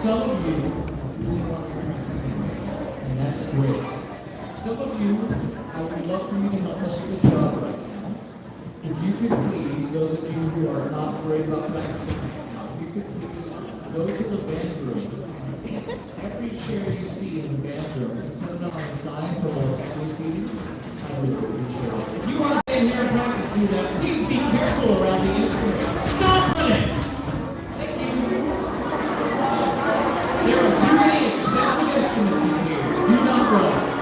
Some of you really want to learn how to sing, and that's great. Some of you, I would love for you to help us with the job right now. If you could please, those of you who are not worried about practicing right now, if you could please go to the band room. Every chair you see in the band room, is put on a sign for more family seating. I would appreciate it. If you want to stay in here and practice, do that. Please be careful around the instrument. Stop running! Thank you. There are too many expensive instruments in here. Do not run.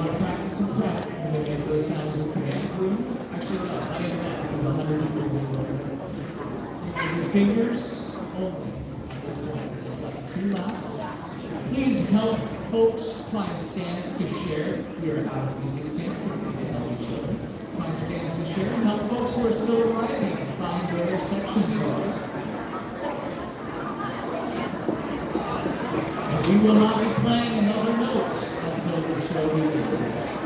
want to practice some prep, and we'll make those sounds in the command room. Actually, no, not even that, because 100 people will go there. And your fingers only at this point. There's about 2 left. Please help folks find stands to share. We are out of music stands, and we can help each other find stands to share. And help folks who are still arriving find where their sections are. And we will not be playing another note until the show begins.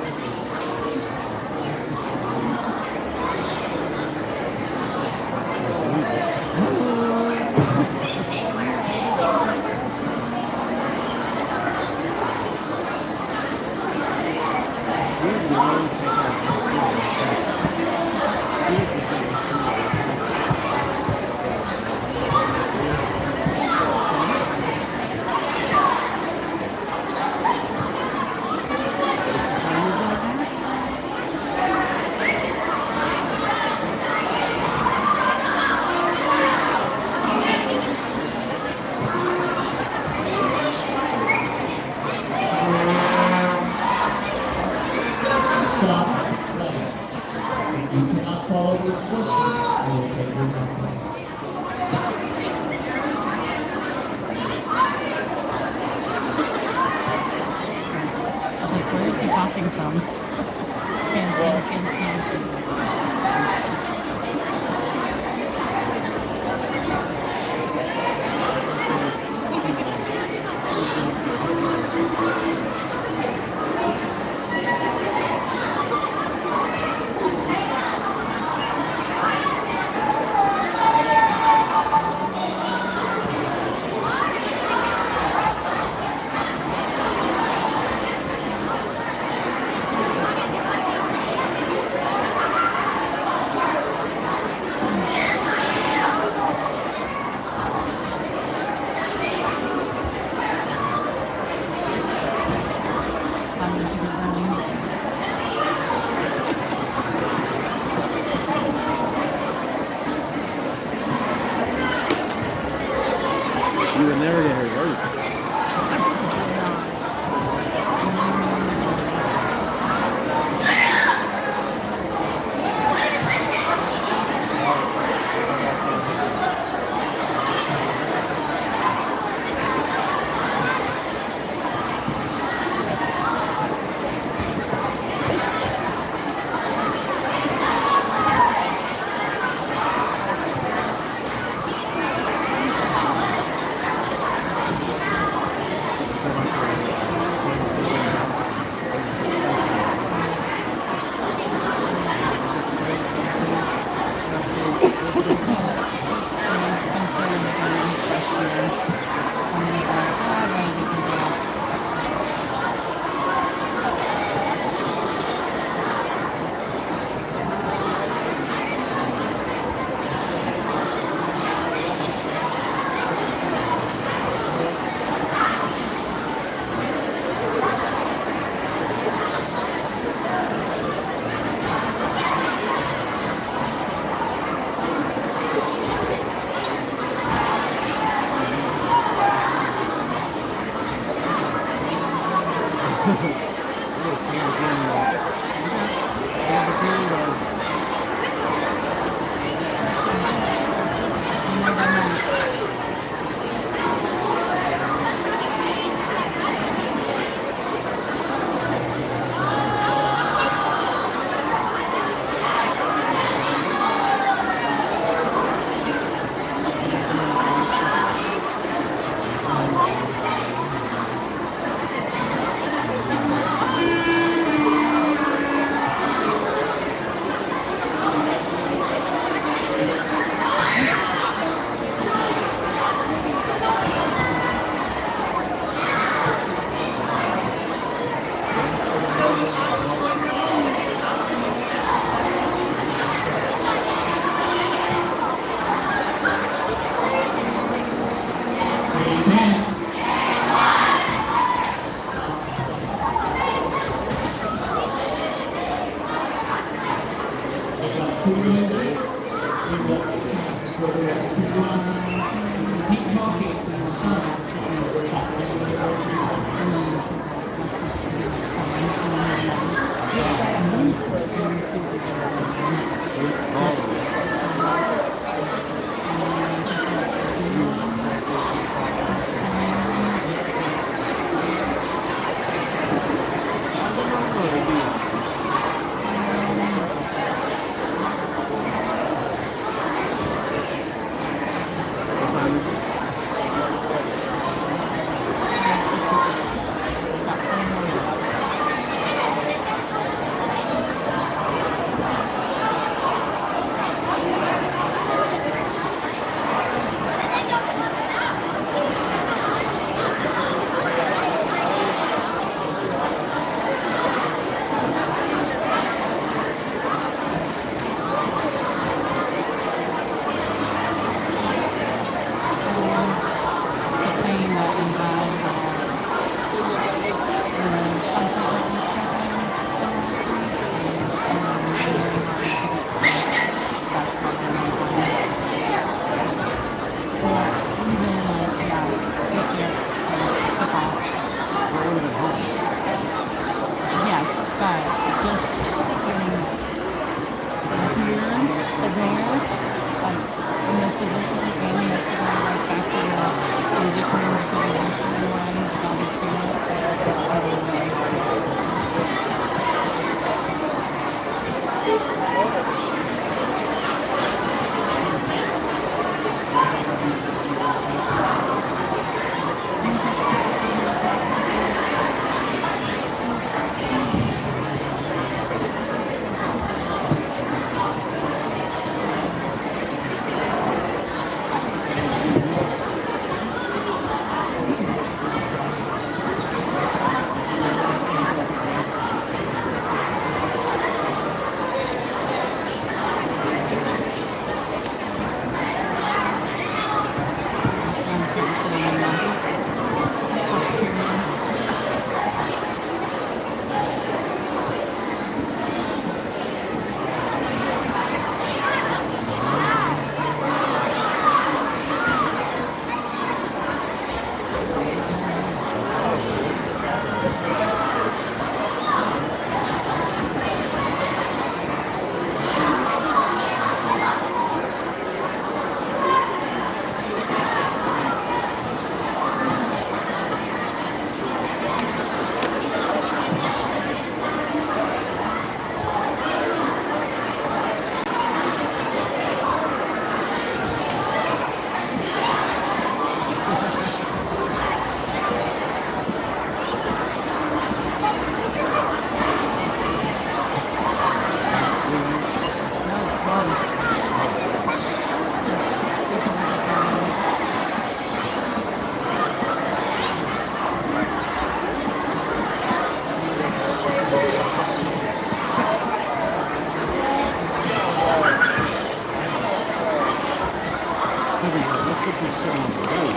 could be sitting on the road.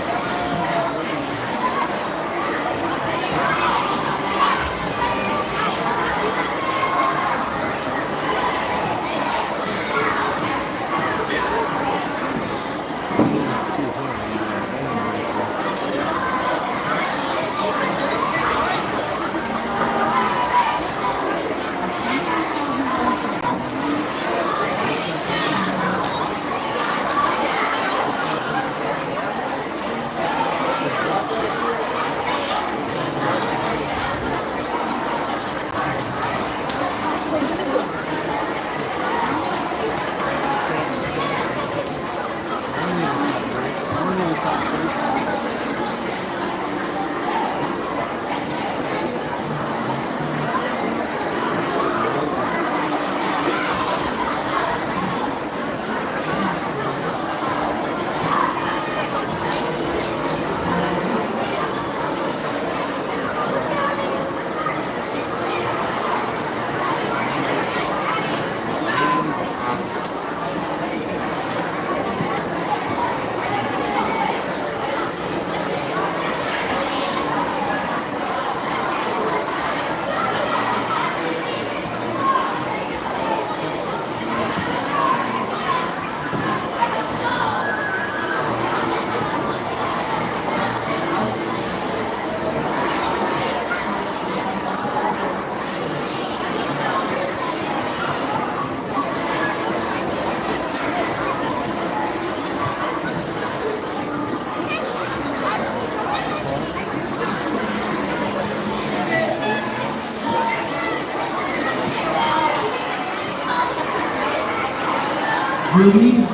Good evening.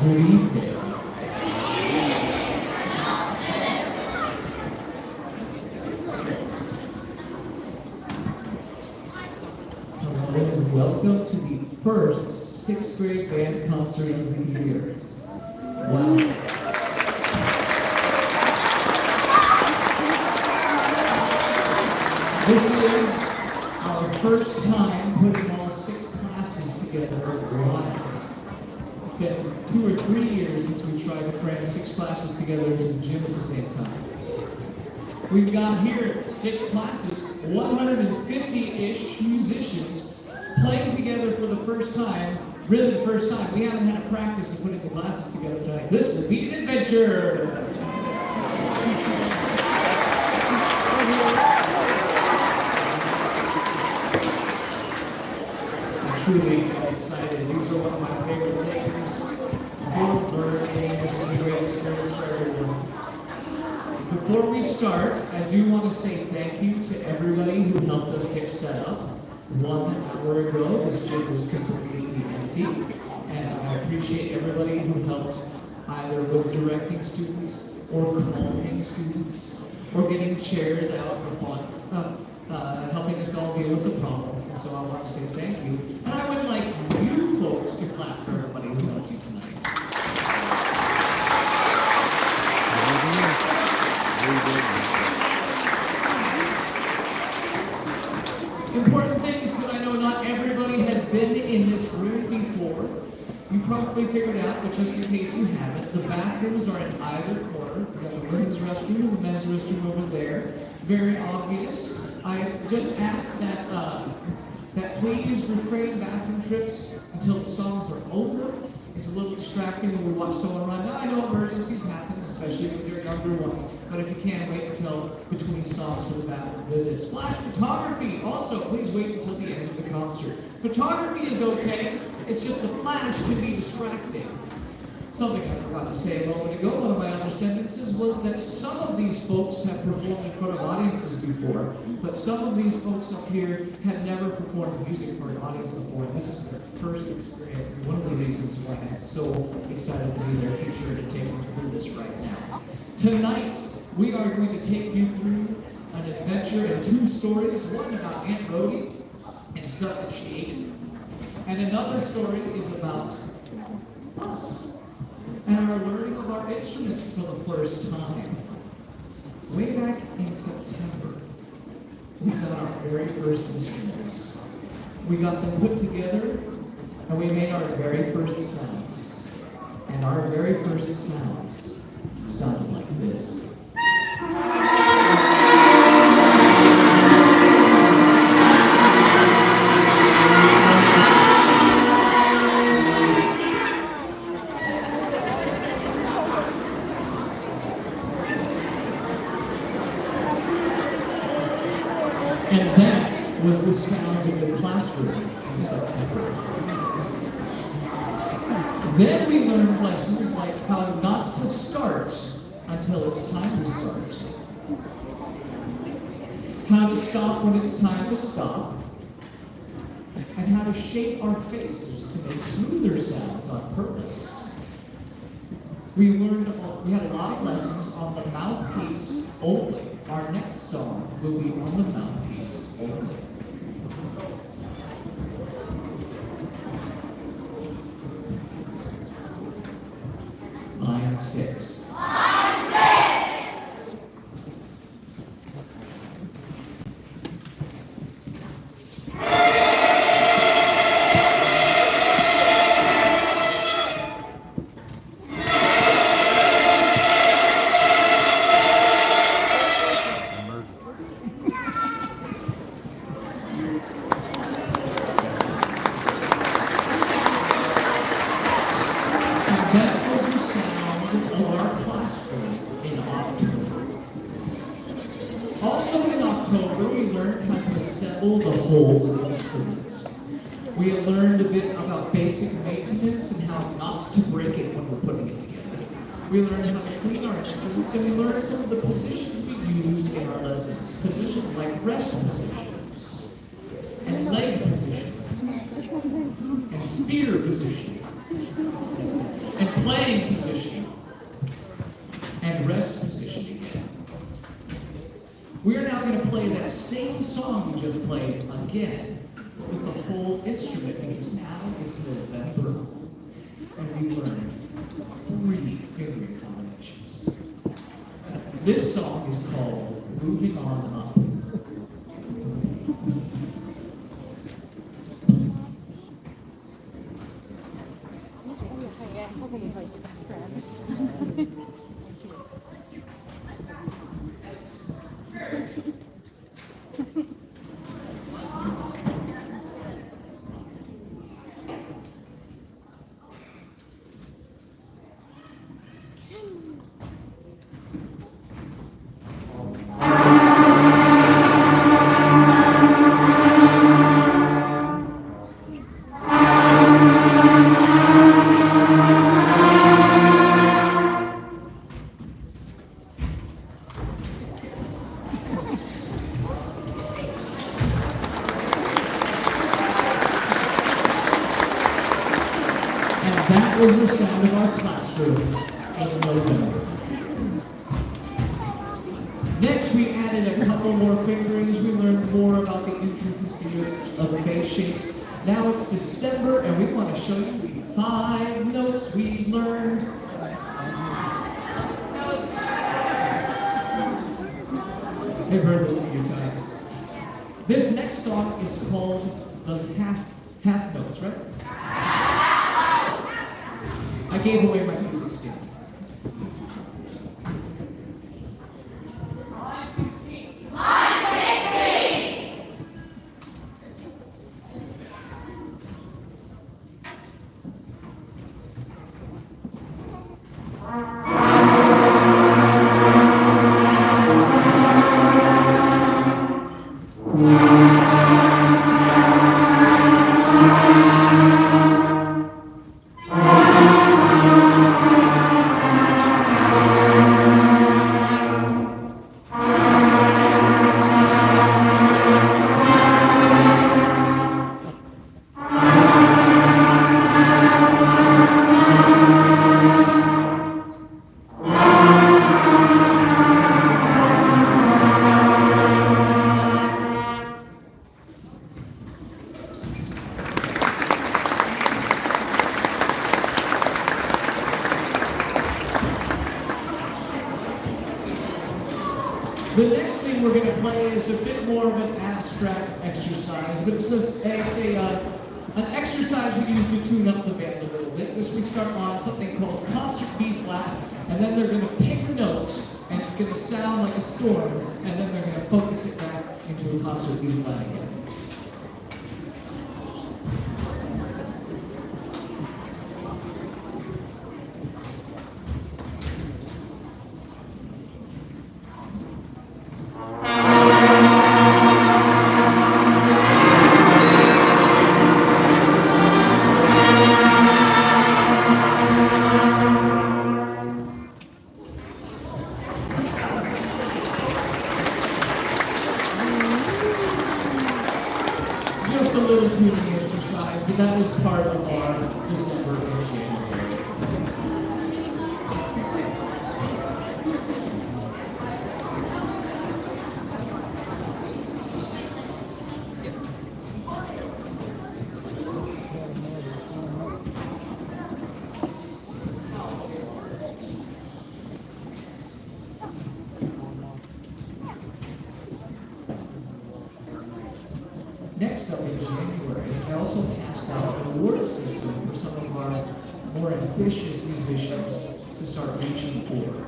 Good evening. Hello and welcome to the first 6th grade band concert of the year. Wow. This is our first time putting all 6 classes together live. It's been 2 or 3 years since we tried to cram 6 classes together into the gym at the same time. We've got here 6 classes, 150-ish musicians playing together for the first time. Really the first time. We haven't had a practice of putting the classes together tonight. This will be an adventure! Truly excited. These are one of my favorite things. Good learning. This is a great experience for everyone. Before we start, I do want to say thank you to everybody who helped us get set up. 1 hour ago, this gym was completely empty, and I appreciate everybody who helped either with directing students or calming students or getting chairs out for fun. Helping us all deal with the problems, and so I want to say thank you. And I would like you folks to clap for everybody who helped you tonight. Important things, because I know not everybody has been in this room before. You probably figured out, but just in case you haven't, the bathrooms are in either corner. We've got the women's restroom and the men's restroom over there. Very obvious. I just asked that please refrain bathroom trips until the songs are over. It's a little distracting when we watch someone run. Now I know emergencies happen, especially with your younger ones, but if you can, wait until between songs for the bathroom visits. Flash photography, also, please wait until the end of the concert. Photography is okay, it's just the flash can be distracting. Something I forgot to say a moment ago, one of my other sentences was that some of these folks have performed in front of audiences before, but some of these folks up here have never performed music for an audience before. This is their first experience, and one of the reasons why I'm so excited to be their teacher and take them through this right now. Tonight, we are going to take you through an adventure in 2 stories, one about Aunt Rhody and stuff that she ate, and another story is about us and our learning of our instruments for the first time. Way back in September, we got our very first instruments. We got them put together, and we made our very first sounds. And our very first sounds sounded like this. And that was the sound of the classroom in September. Then we learned lessons like how not to start until it's time to start, how to stop when it's time to stop, and how to shape our faces to make smoother sounds on purpose. We had a lot of lessons on the mouthpiece only. Our next song will be on the mouthpiece only. Line 6. That was the sound of our classroom in October. Also in October, we learned how to assemble the whole instrument. We learned a bit about basic maintenance and how not to break it when we're putting it together. We learned how to clean our instruments, and we learned some of the positions we use in our lessons. Positions like rest position, and leg position, and spear position, and playing position, and rest position again. We are now going to play that same song we just played again with the whole instrument, because now it's November, and we learned 3 fingering combinations. This song is called Moving On Up. How can you play your best friend? That was the sound of our classroom in November. Next, we added a couple more fingerings. We learned more about the intricacy of the bass shapes. Now it's December, and we want to show you the 5 notes we learned. You've heard this a few times. This next song is called the half notes, right? I gave away my music stand. Line 16. Line 16. The next thing we're going to play is a bit more of an abstract exercise, but it's an exercise we use to tune up the band a little bit. We start on something called concert B flat, and then they're going to pick notes, and it's going to sound like a storm, and then they're going to focus it back into a concert B flat again. Just a little tuning exercise, but that was part of our December and January. Next up in January, I also passed out an award system for some of our more ambitious musicians to start reaching for.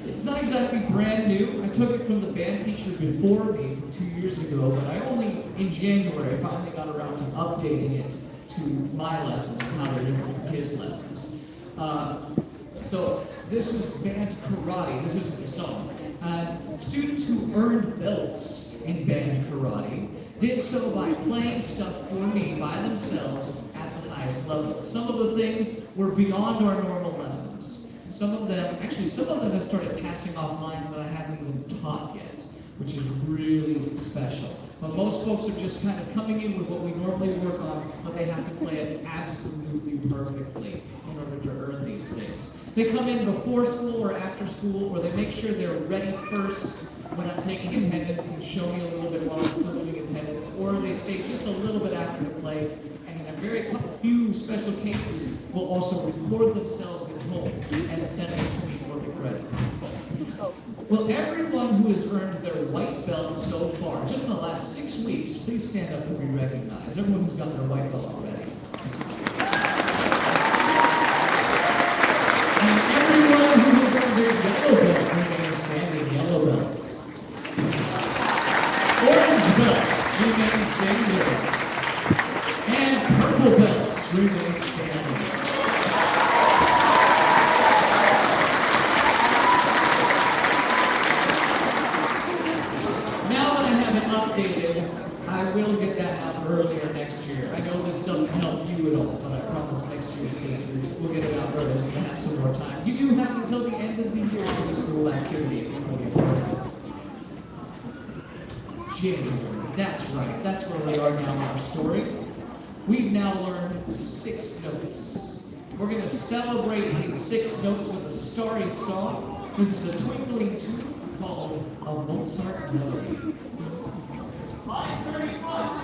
It's not exactly brand new. I took it from the band teacher before me from 2 years ago, but I only, in January, finally got around to updating it to my lessons and how they're different from his lessons. So this was band karate. This isn't a song. Students who earned belts in band karate did so by playing stuff for me by themselves at the highest level. Some of the things were beyond our normal lessons. Some of them have started passing off lines that I haven't even taught yet, which is really special. But most folks are just kind of coming in with what we normally work on, but they have to play it absolutely perfectly in order to earn these things. They come in before school or after school, or they make sure they're ready first when I'm taking attendance and show me a little bit while I'm still doing attendance, or they stay just a little bit after the play, and in a few special cases, will also record themselves at home and send it to me for the credit. Well, everyone who has earned their white belt so far, just in the last 6 weeks, please stand up and be recognized. Everyone who's got their white belt already. And everyone who has earned their yellow belt remains standing. Yellow belts. Orange belts remain standing. And purple belts remain standing. Now that I have it updated, I will get that out earlier next year. I know this doesn't help you at all, but I promise next year's dates we'll get it out earlier so we have some more time. You do have until the end of the year for the school activity. January. That's right. That's where we are now in our story. We've now learned 6 notes. We're going to celebrate these 6 notes with a starry song. This is a twinkling tune called A Mozart Melody. 5:31.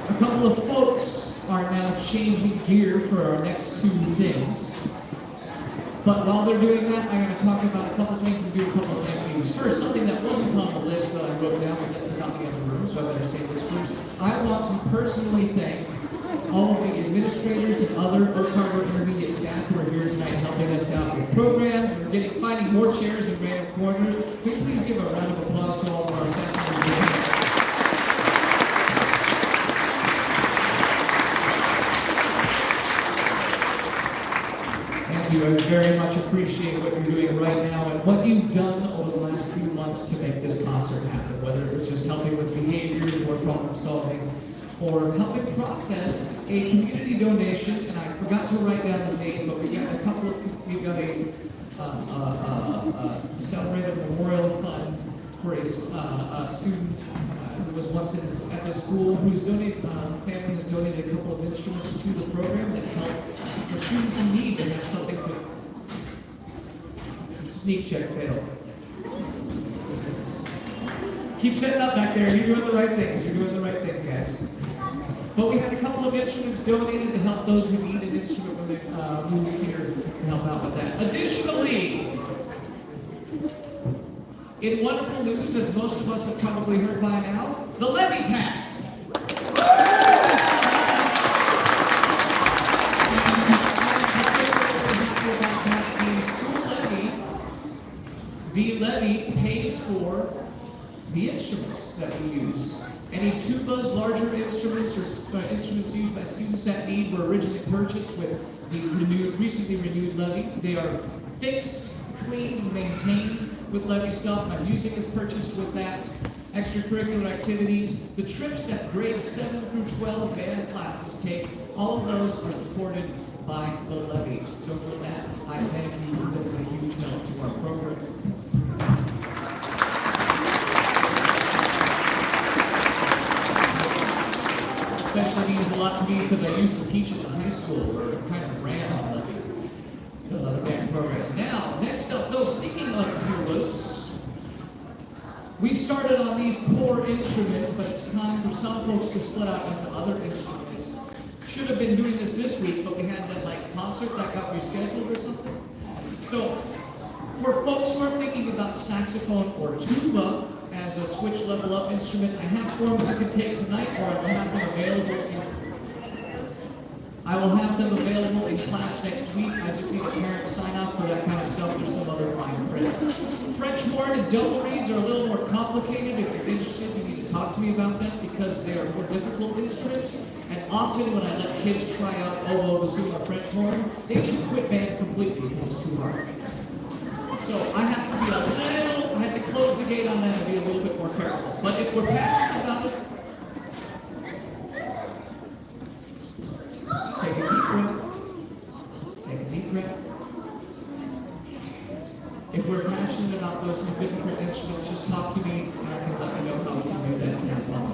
A couple of folks are now changing gear for our next 2 things. But while they're doing that, I'm going to talk about a couple things and do a couple of thank yous. First, something that wasn't on wrote down, but then forgot the other room, so I better say this first. I want to personally thank all of the administrators and other Oak Harbor intermediate staff who are here tonight helping us out with programs. We're finding more chairs in random corners. Can you please give a round of applause to all of our staff members? Thank you. I very much appreciate what you're doing right now and what you've done over the last few months to make this concert happen, whether it was just helping with behaviors or problem solving, or helping process a community donation. And I forgot to write down the name, but we got a celebrated memorial fund for a student who was once at the school whose family has donated a couple of instruments to the program that help for students in need to have something to. Sneak check failed. Keep setting up back there. You're doing the right things. You're doing the right things, guys. But we had a couple of instruments donated to help those who need an instrument when they move here to help out with that. Additionally, in wonderful news, as most of us have probably heard by now, the levy passed. The levy pays for the instruments that we use. Any tubas, larger instruments, or instruments used by students at need were originally purchased with the recently renewed levy. They are fixed, cleaned, and maintained with levy stuff. My music is purchased with that. Extracurricular activities, the trips that grades 7 through 12 band classes take, all of those are supported by the levy. So for that, I thank you. That is a huge help to our program. Especially means a lot to me because I used to teach at the high school where it kind of ran on the band program. Now, next up, though, speaking of tubas, we started on these core instruments, but it's time for some folks to split out into other instruments. Should have been doing this week, but we had that concert that got rescheduled or something. So, for folks who are thinking about saxophone or tuba as a switch level up instrument, I have forms you can take tonight, or I will have them available in class next week. I just need a parent sign up for that kind of stuff. There's some other fine print. French horn and double reeds are a little more complicated. If you're interested, you need to talk to me about them because they are more difficult instruments. And often when I let kids try out oboe, bassoon, or French horn, they just quit band completely because it's too hard. So I have to close the gate on that and be a little bit more careful. But if we're passionate about it, take a deep breath. Take a deep breath. If we're passionate about those difficult instruments, just talk to me and I can let you know how we can do that and have fun.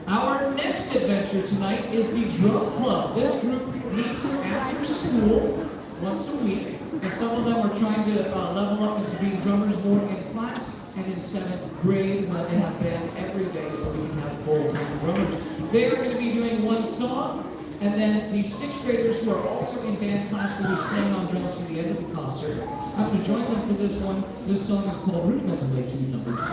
Our next adventure tonight is the Drum Club. This group meets after school once a week. And some of them are trying to level up into being drummers more in class and in 7th grade when they have band every day so we can have full-time drummers. They are going to be doing one song, and then the 6th graders who are also in band class will be staying on drums for the end of the concert. I'm going to join them for this one. This song is called Rudimental Etude number 2.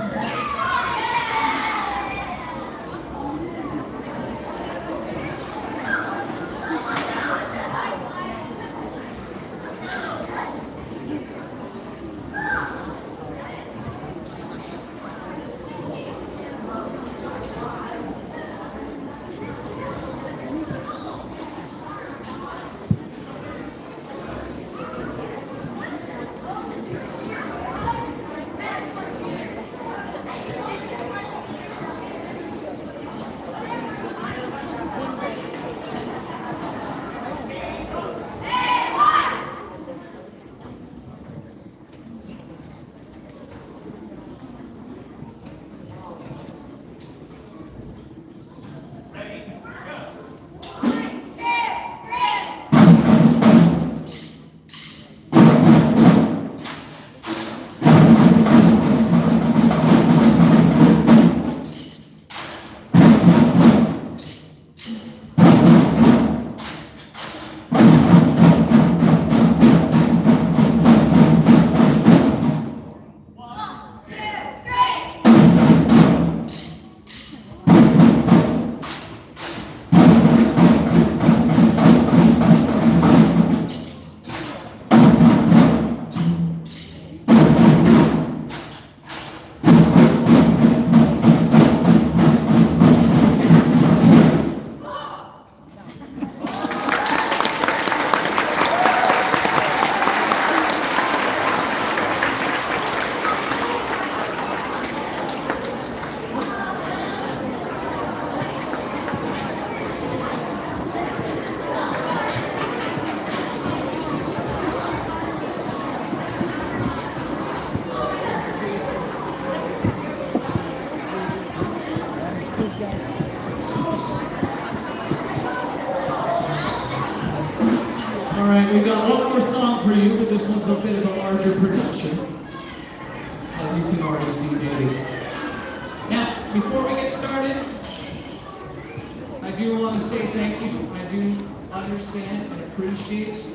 this one's a bit of a larger production, as you can already see, maybe. Now, before we get started, I do want to say thank you. I do understand and appreciate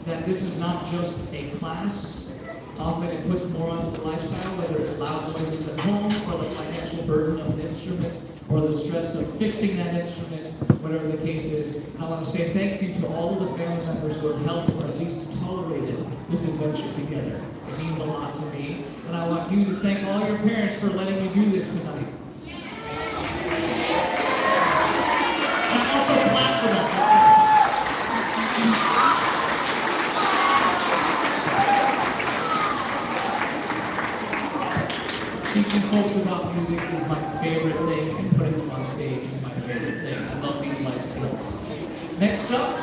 that this is not just a class. Often it puts more onto the lifestyle, whether it's loud noises at home, or the financial burden of an instrument, or the stress of fixing that instrument, whatever the case is. I want to say thank you to all of the family members who have helped or at least tolerated this adventure together. It means a lot to me. And I want you to thank all your parents for letting me do this tonight. And also clap for them. Teaching folks about music is my favorite thing, and putting them on stage is my favorite thing. I love these life skills. Next up,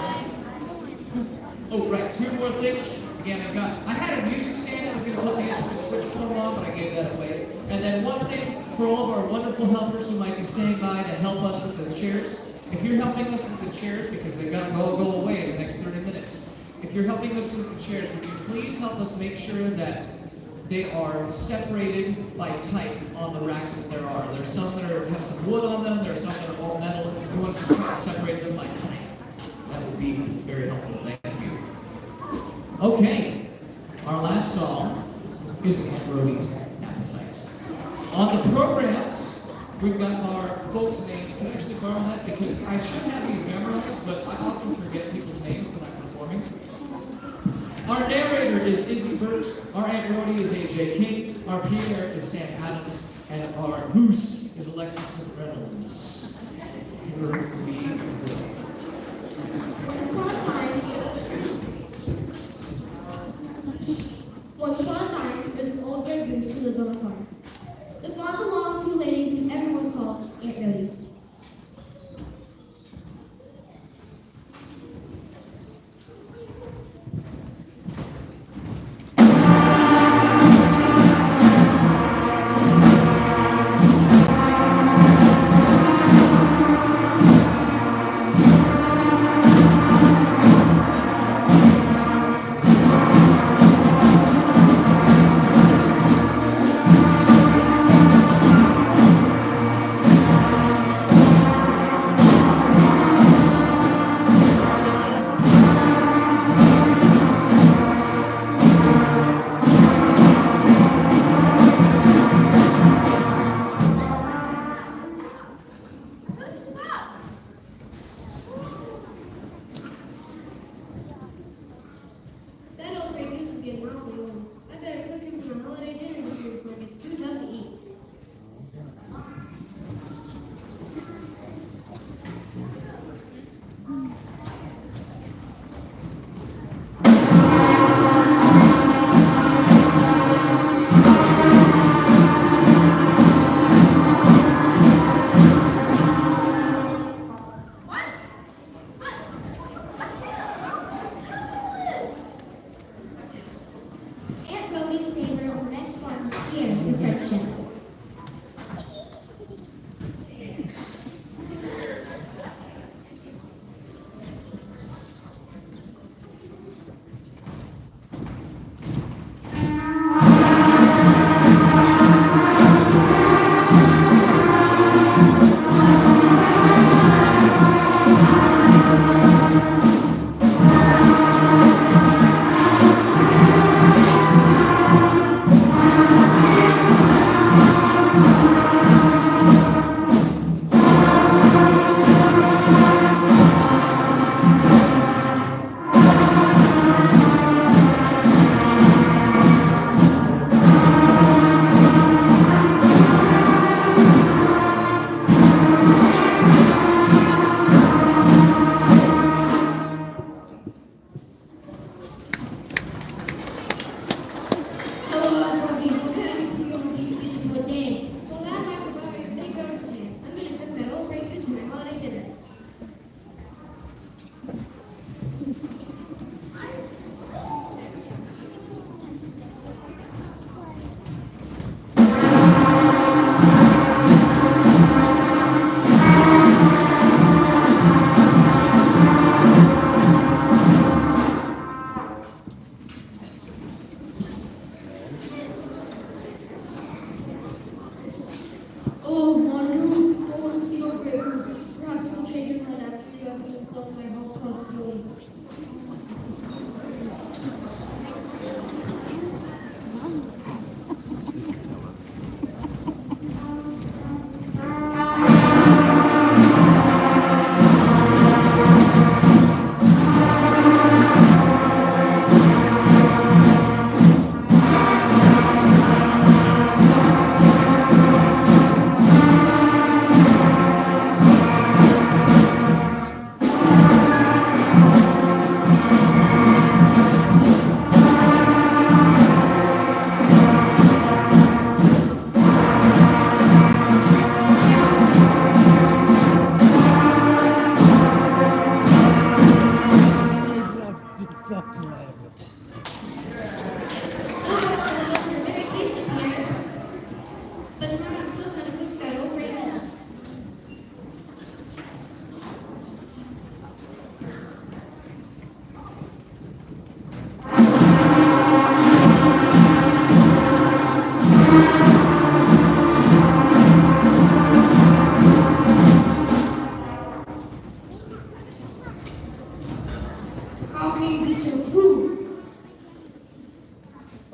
oh right, two more things. Again, I had a music stand. I was going to put the instrument switch for along, but I gave that away. And then one thing for all of our wonderful helpers who might be staying by to help us with the chairs. If you're helping us with the chairs, because they've got to go away in the next 30 minutes. If you're helping us with the chairs, would you please help us make sure that they are separated by type on the racks that there are. There's some that have some wood on them, there's some that are all metal. We want to just try to separate them by type. That would be very helpful, thank you. Okay, our last song is Aunt Rhodey's Appetite. On the programs, we've got our folks' names. Can I actually borrow that? Because I should have these memorized, but I often forget people's names when I'm performing. Our narrator is Izzy Burt, our Aunt Rhodey is AJ King, our Pierre is Sam Adams, and our Moose is Alexis Reynolds. Here we go. Once upon a time, there was an old gray goose who lived on a farm. The farm belonged to a lady whom everyone called Aunt Rhodey. That old gray goose is getting awfully old. I better cook him for a holiday dinner this year before it gets too tough to eat. Aunt Rhodey's neighbor on the next farm was Pierre, the French chef.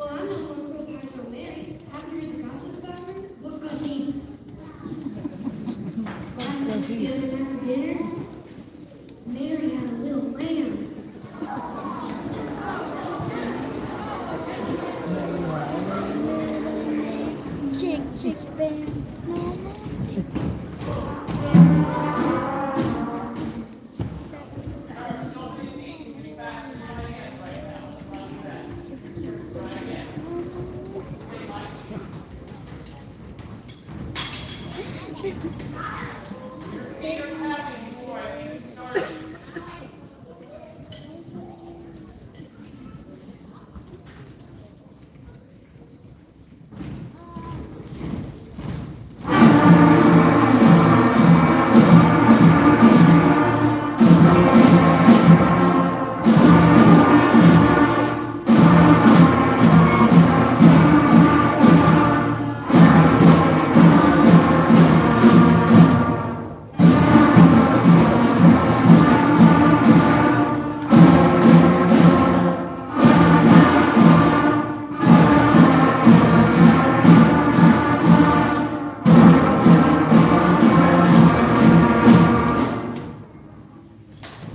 Well, I'm not one for the parts about Mary. Haven't you heard the gossip about her? What gossip? The other night for dinner, Mary had a little lamb. Chick, chick, bam, mama.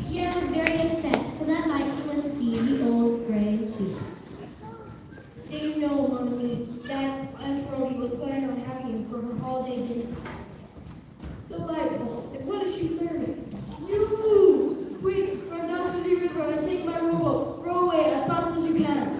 Pierre was very upset, so that night he went to see the old gray goose. Did you know, Mommy, that Aunt Toby was planning on having you for her holiday dinner? Delightful. And what is she serving? You! Quick, run down to the river and take my rowboat. Row away as fast as you can.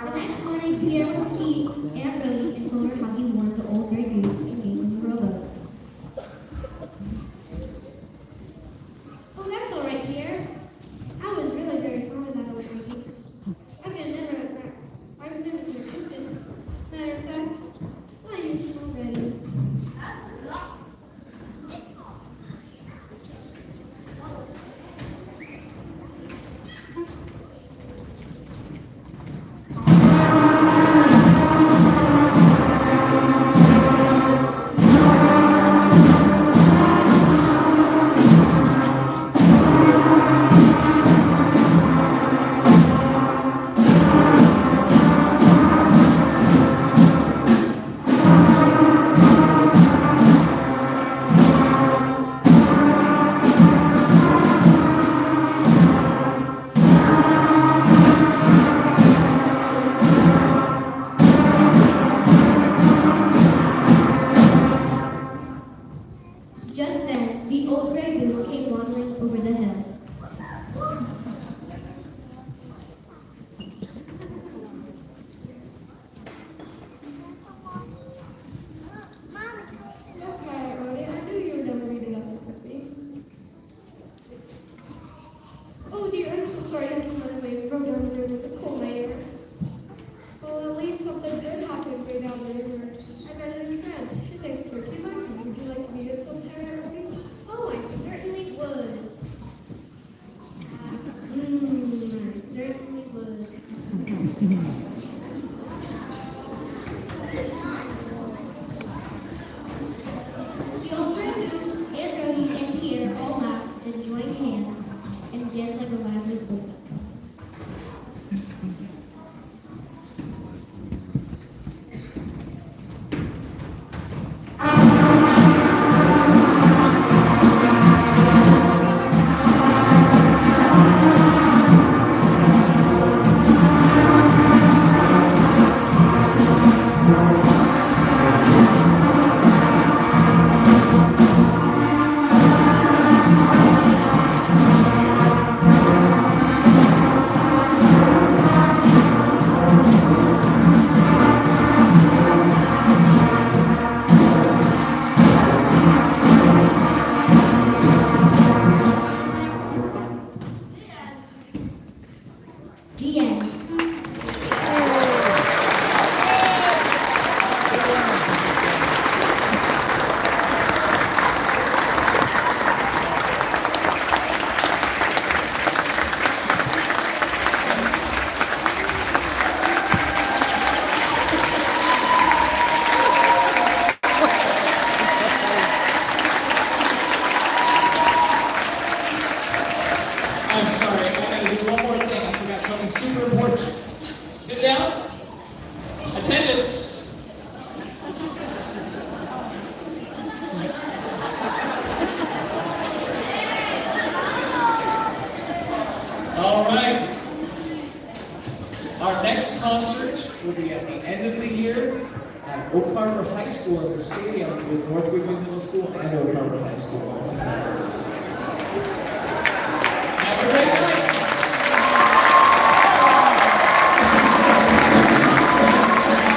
The next morning, Pierre went to see Aunt Rhody and told her how he warned the old gray goose and gave him the rowboat. Oh, that's all right, Pierre. I was really very fond of that old gray goose. I've never been tempted. Matter of fact, I miss him already. Just then, the old gray goose came waddling over the hill. Okay, Rhody, I knew you were never read enough to cook me. Oh dear, I'm so sorry I didn't run away from down the river the cold later. Well, at least something good happened way down the river. I met a new friend. His name's Turkey Monkey. Would you like to meet him sometime, Rhody? Oh, I certainly would. I certainly would. The old gray goose, Aunt Rhody, and Pierre all laughed and joined hands and danced like a lively bull. something super important. Sit down. Attendance. All right. Our next concert will be at the end of the year at Oak Harbor High School in the stadium with North Whitby Middle School and Oak Harbor High School all together. Have a great night.